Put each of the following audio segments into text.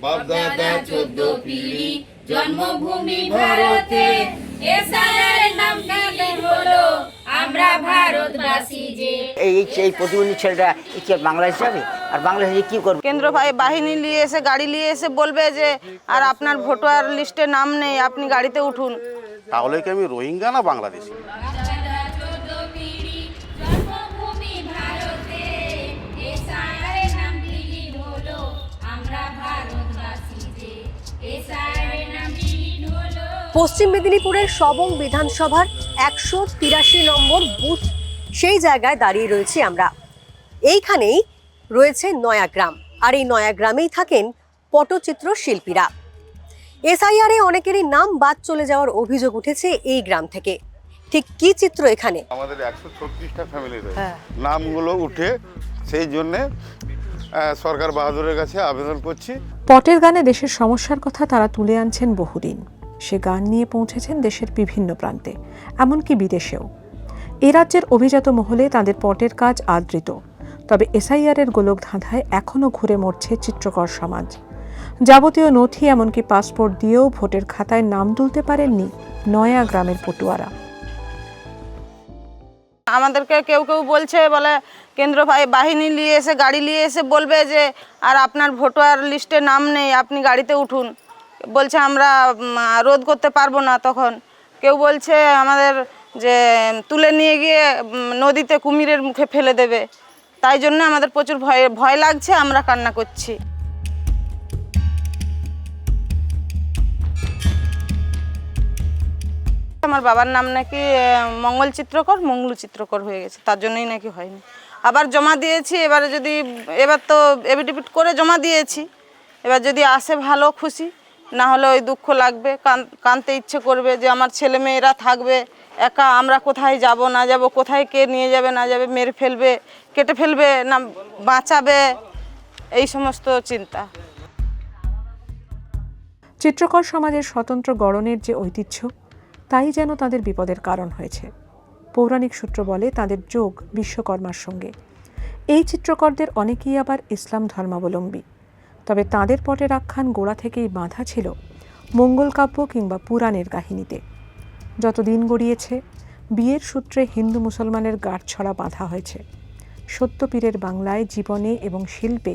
বাপদাদা 14 পিঢ়ি জন্মভূমি ভারতে এসআইআর নাম কি হলো আমরা ভারতবাসী যে এই প্রতিবন্ধী ছেলেটা কি বাংলাদেশ যাবে আর বাংলাদেশে কি করবে? কেন্দ্র বাহিনী নিয়ে এসে গাড়ি নিয়ে এসে বলবে যে আর আপনার ভোটার লিস্টে নাম নেই, আপনি গাড়িতে উঠুন। তাহলে কি আমি রোহিঙ্গা না বাংলাদেশি? বাপদাদা 14 পিঢ়ি জন্মভূমি ভারতে এসআইআর নাম কি হলো আমরা ভারতবাসী যে এসআইআর নাম কি হলো। পশ্চিম মেদিনীপুরের সবং বিধানসভার 183 নম্বর বুথ, সেই জায়গায় দাঁড়িয়ে রয়েছি আমরা। এইখানেই রয়েছে নয়াগ্রাম, আর এই নয়াগ্রামেই থাকেন পটচিত্র শিল্পীরা। এসআইআর এ অনেকেরই নাম বাদ চলে যাওয়ার অভিযোগ উঠেছে এই গ্রাম থেকে। ঠিক কি চিত্র এখানে? আমাদের 136টা ফ্যামিলি রয়েছে, নামগুলো উঠে সেই জন্যে সরকার বাহাদুরের কাছে আবেদন করছি। পটের গানে দেশের সমস্যার কথা তারা তুলে আনছেন বহুদিন। সে গান নিয়ে পৌঁছেছেন দেশের বিভিন্ন প্রান্তে, এমনকি বিদেশেও। এ রাজ্যের অভিজাত মহলে তাদের পটের কাজ আদৃত। তবে এসআইআর এর গোলক ধাঁধায় এখনও ঘুরে মরছে চিত্রকর সমাজ। যাবতীয় নথি এমনকি পাসপোর্ট দিয়েও ভোটের খাতায় নাম তুলতে পারেননি নয়াগ্রামের পটুয়ারা। আমাদেরকে কেউ কেউ বলছে, বলে কেন্দ্র বাহিনী নিয়ে এসে গাড়ি নিয়ে এসে বলবে যে আর আপনার ভোটার লিস্টে নাম নেই, আপনি গাড়িতে উঠুন। বলছে আমরা রোধ করতে পারবো না। তখন কেউ বলছে আমাদের যে তুলে নিয়ে গিয়ে নদীতে কুমিরের মুখে ফেলে দেবে। তাই জন্য আমাদের প্রচুর ভয় লাগছে, আমরা কান্না করছি। আমার বাবার নাম নাকি মঙ্গল চিত্রকর হয়ে গেছে, তার জন্যই নাকি হয়নি। আবার জমা দিয়েছি, এবার তো এফিডেভিট করে জমা দিয়েছি। এবার যদি আসে ভালো খুশি, না হলে ওই দুঃখ লাগবে, কাঁদতে ইচ্ছে করবে যে আমার ছেলে মেয়েরা থাকবে একা, আমরা কোথায় যাব না যাব, কোথায় কে নিয়ে যাবে না যাবে, মেরে ফেলবে, কেটে ফেলবে না বাঁচাবে, এই সমস্ত চিন্তা। চিত্রকর সমাজের স্বতন্ত্র গড়নের যে ঐতিহ্য, তাই যেন তাদের বিপদের কারণ হয়েছে। পৌরাণিক সূত্র বলে তাদের যোগ বিশ্বকর্মার সঙ্গে। এই চিত্রকরদের অনেকেই আবার ইসলাম ধর্মাবলম্বী। তবে তাদের পটের আখ্যান গোড়া থেকেই বাঁধা ছিল মঙ্গল কাব্য কিংবা পুরাণের কাহিনীতে। যত দিন গড়িয়েছে, বিয়ের সূত্রে হিন্দু মুসলমানের গাঁটছড়া বাঁধা হয়েছে। সত্যপীরের বাংলায় জীবনে এবং শিল্পে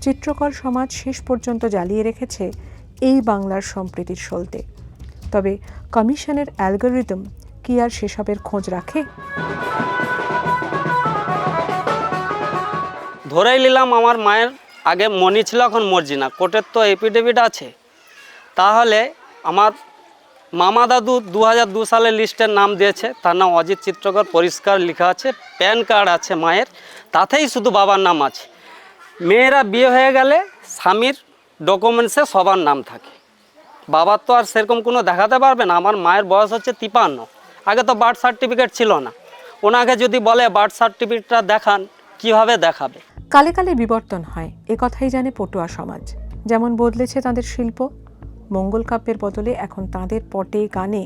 চিত্রকর সমাজ শেষ পর্যন্ত জ্বালিয়ে রেখেছে এই বাংলার সম্প্রীতির সলতে। তবে কমিশনের অ্যালগোরিদম কি আর সেসবের খোঁজ রাখে? ধরেই নিলাম আমার মায়ের আগে মনি ছিল, এখন মর্জি না, কোর্টের তো এফিডেভিট আছে। তাহলে আমার মামা দাদু 2002 সালে লিস্টের নাম দিয়েছে, তার নাম অজিত চিত্রকর, পরিষ্কার লেখা আছে। প্যান কার্ড আছে মায়ের, তাতেই শুধু বাবার নাম আছে। মেয়েরা বিয়ে হয়ে গেলে স্বামীর ডকুমেন্টসে সবার নাম থাকে, বাবার তো আর সেরকম কোনো দেখাতে পারবে না। আমার মায়ের বয়স হচ্ছে 53, আগে তো বার্থ সার্টিফিকেট ছিল না। ওনাকে যদি বলে বার্থ সার্টিফিকেটটা দেখান, কিভাবে দেখাবে? কালে কালে বিবর্তন হয়, এ কথাই জানে পটুয়া সমাজ। যেমন বদলেছে তাদের শিল্প, মঙ্গল কাব্যের বদলে এখন তাদের পটে গানে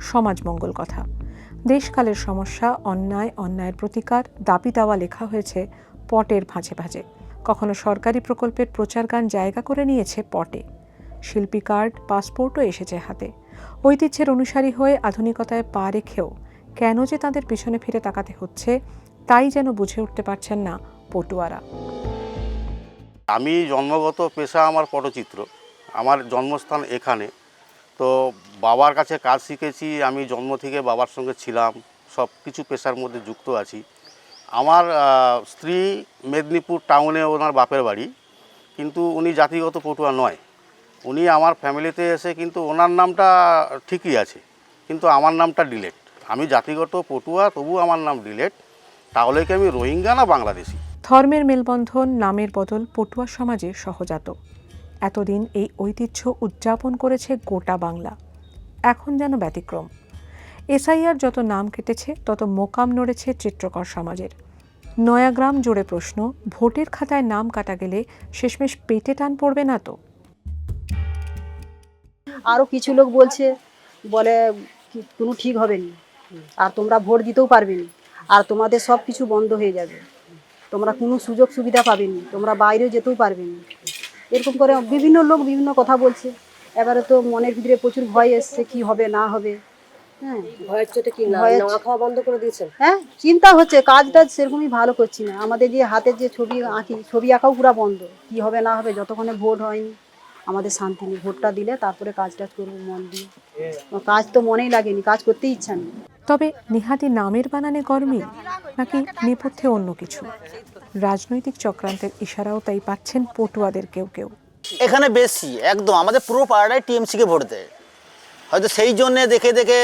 সমাজ মঙ্গল কথা। দেশকালের সমস্যা, অন্যায়ের প্রতিকার, দাবি দাওয়া লেখা হয়েছে পটের ভাঁজে ভাঁজে। কখনো সরকারি প্রকল্পের প্রচার গান জায়গা করে নিয়েছে পটে। শিল্পী কার্ড, পাসপোর্টও এসেছে হাতে। ঐতিহ্যের অনুসারী হয়ে আধুনিকতায় পা রেখেও কেন যে তাদের পিছনে ফিরে তাকাতে হচ্ছে, তাই যেন বুঝে উঠতে পারছেন না পটুয়ারা। আমি জন্মগত পেশা আমার পটচিত্র, আমার জন্মস্থান এখানে। তো বাবার কাছে কাজ শিখেছি, আমি জন্ম থেকে বাবার সঙ্গে ছিলাম, সব কিছু পেশার মধ্যে যুক্ত আছি। আমার স্ত্রী মেদিনীপুর টাউনে ওনার বাপের বাড়ি, কিন্তু উনি জাতিগত পটুয়া নয়। উনি আমার ফ্যামিলিতে এসে কিন্তু ওনার নামটা ঠিকই আছে, কিন্তু আমার নামটা ডিলেট। আমি জাতিগত পটুয়া, তবু আমার নাম ডিলেট। তাহলে কি আমি রোহিঙ্গা না বাংলাদেশি? ধর্মের মেলবন্ধন, নামের বদল পটুয়া সমাজে সহজাত। এতদিন এই ঐতিহ্য উদযাপন করেছে গোটা বাংলা, এখন যেন ব্যতিক্রম। এসআইআর যত নাম কেটেছে, তত মোকাম নড়েছে চিত্রকর সমাজের। নয়াগ্রাম জুড়ে প্রশ্ন, ভোটের খাতায় নাম কাটা গেলে শেষমেশ পেটে টান পড়বে না তো? আরও কিছু লোক বলে কোনো ঠিক হবে না, আর তোমরা ভোট দিতেও পারবে না, আর তোমাদের সব কিছু বন্ধ হয়ে যাবে, তোমরা কোনো সুযোগ সুবিধা পাবে না, তোমরা বাইরেও যেতেও পারবে না। এরকম করে বিভিন্ন লোক বিভিন্ন কথা বলছে। এবারে তো মনের ভিতরে প্রচুর ভয় এসছে, কি হবে না হবে। হ্যাঁ, ভয়ের চোটে কি ভয়ের নাওয়া খাওয়া বন্ধ করে দিয়েছেন? হ্যাঁ, চিন্তা হচ্ছে, কাজটা সেরকমই ভালো করছি না। আমাদের যে হাতের যে ছবি আঁকি, ছবি আঁকাও পুরো বন্ধ। কি হবে না হবে, যতক্ষণে ভোট হয়নি আমাদের শান্তি নেই। ভোটটা দিলে তারপরে কাজটা করবো মন দিয়ে। কাজ তো মনেই লাগেনি, কাজ করতেই ইচ্ছা নেই। তবে নেহাতি নামের বানানে গরমিল নাকি নেপথ্যে অন্য কিছু? রাজনৈতিক চক্রান্তের ইশারাও তাই পাচ্ছেন পটুয়াদের কেউ কেউ। এখানে বেশি একদম আমাদের পুরো পাড়াটাই টিএমসিকে ভোট দেয়, হয়তো সেই জন্যে দেখে দেখে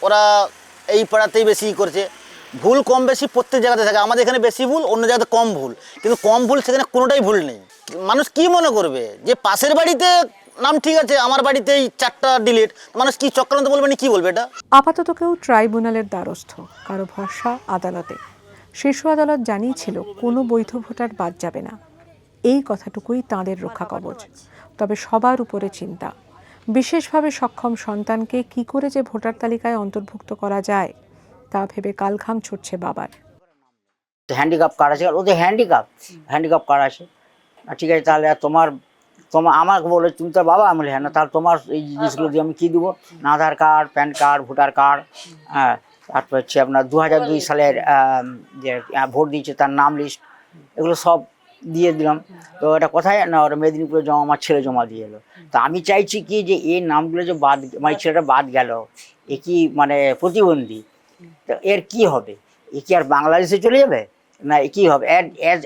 ওরা এই পাড়াতেই বেশি করছে। ভুল কম বেশি প্রত্যেক জায়গাতে থাকে, আমাদের এখানে বেশি ভুল, অন্য জায়গাতে কম ভুল, কিন্তু কম ভুল সেখানে কোনোটাই ভুল নেই। মানুষ কি মনে করবে যে পাশের বাড়িতে নাম ঠিক আছে, আমার বাড়িতেই 4টা ডিলিট, মানুষ কি চক্রান্ত বলবে না, কি বলবে এটা? আপাতত কেউ ট্রাইব্যুনালের দ্বারস্থ, কারো ভরসা আদালতে। শীর্ষ আদালত জানিয়েছিল কোনো বৈধ ভোটার বাদ যাবে না, এই কথাটুকুই তাঁদের রক্ষা কবচ। তবে সবার উপরে চিন্তা, বিশেষভাবে সক্ষম সন্তানকে কি করে যে ভোটার তালিকায় অন্তর্ভুক্ত করা যায় তা ভেবে কালঘাম ছুটছে বাবার। হ্যান্ডিক্যাপ কার্ড আছে, ওদের হ্যান্ডিক্যাপ কার্ড আছে। ঠিক আছে, তাহলে তোমার আমাকে বলে তুমি তো বাবা, আমি বলি হ্যাঁ, না তাহলে তোমার এই জিনিসগুলো দিয়ে আমি কী দেবো? না Aadhaar card, PAN card, voter card, হ্যাঁ, তারপর হচ্ছে আপনার 2002 সালের যে ভোট দিয়েছে তার নাম লিস্ট, এগুলো সব দিয়ে দিলাম। তো এটা কোথায় না, ওটা মেদিনীপুরে জমা, আমার ছেলে জমা দিয়ে এলো। তা আমি চাইছি কি যে এই নামগুলো যে বাদ, মানে ছেলেটা বাদ গেল, এ কি মানে প্রতিবন্ধী, তো এর কি হবে? এ কি আর বাংলাদেশে চলে যাবে না, এ কী হবে?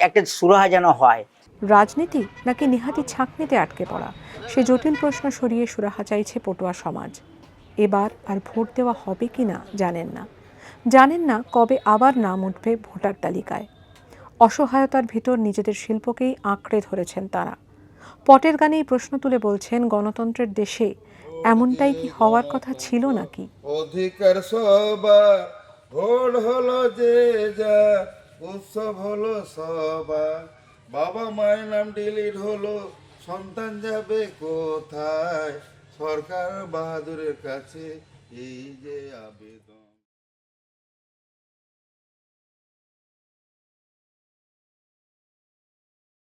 একটা সুরাহা যেন হয়। রাজনীতি নাকি নেহাতি ছাঁকনিতে আটকে পড়া, সে জটিল প্রশ্ন সরিয়ে সুরাহা চাইছে পটুয়া সমাজ। এবার আর ভোট দেওয়া হবে কি না জানেন না কবে আবার নাম উঠবে ভোটার তালিকায়। অসহায়তার ভিতর নিজেদের শিল্পকেই আঁকড়ে ধরেছেন তারা। পটের গানেই প্রশ্ন তুলে বলছেন, গণতন্ত্রের দেশে এমনটাই কি হওয়ার কথা ছিল নাকি? অধিকার সবার, ভোট হলো যে যা, উৎসব হলো সবার, বাবা মায়ের নাম ডিলিট হলো, সন্তান যাবে কোথায়? সরকার বাহাদুরের কাছে এই যে আবেদন।